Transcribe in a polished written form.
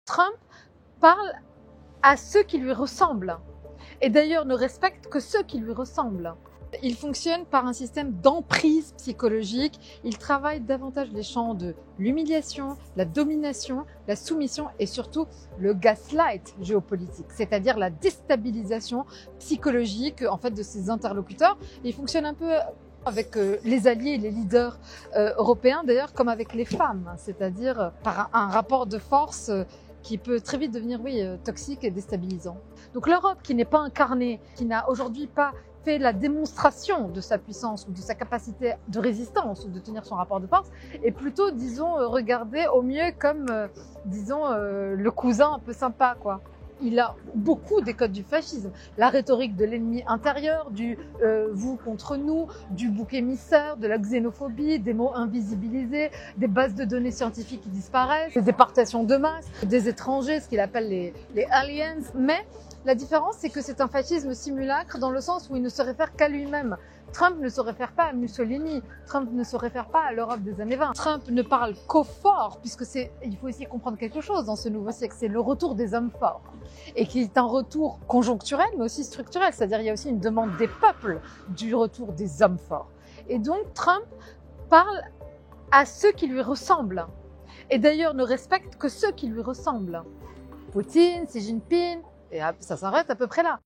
Trump parle à ceux qui lui ressemblent et d'ailleurs ne respecte que ceux qui lui ressemblent. Il fonctionne par un système d'emprise psychologique. Il travaille davantage les champs de l'humiliation, la domination, la soumission et surtout le gaslight géopolitique, c'est-à-dire la déstabilisation psychologique en fait de ses interlocuteurs. Il fonctionne un peu avec les alliés et les leaders européens d'ailleurs comme avec les femmes, c'est-à-dire par un rapport de force qui peut très vite devenir toxique et déstabilisant. Donc l'Europe qui n'est pas incarnée, qui n'a aujourd'hui pas fait la démonstration de sa puissance ou de sa capacité de résistance ou de tenir son rapport de force, est plutôt, disons, regardée au mieux comme, le cousin un peu sympa, quoi. Il a beaucoup des codes du fascisme, la rhétorique de l'ennemi intérieur, du vous contre nous, du bouc émissaire, de la xénophobie, des mots invisibilisés, des bases de données scientifiques qui disparaissent, des déportations de masse, des étrangers, ce qu'il appelle les aliens. Mais la différence, c'est que c'est un fascisme simulacre dans le sens où il ne se réfère qu'à lui-même. Trump ne se réfère pas à Mussolini, Trump ne se réfère pas à l'Europe des années 20. Trump ne parle qu'aux forts, puisque il faut aussi comprendre quelque chose dans ce nouveau siècle, c'est le retour des hommes forts. Et qui est un retour conjoncturel, mais aussi structurel, c'est-à-dire il y a aussi une demande des peuples du retour des hommes forts. Et donc Trump parle à ceux qui lui ressemblent, et d'ailleurs ne respecte que ceux qui lui ressemblent. Poutine, Xi Jinping, et ça s'arrête à peu près là.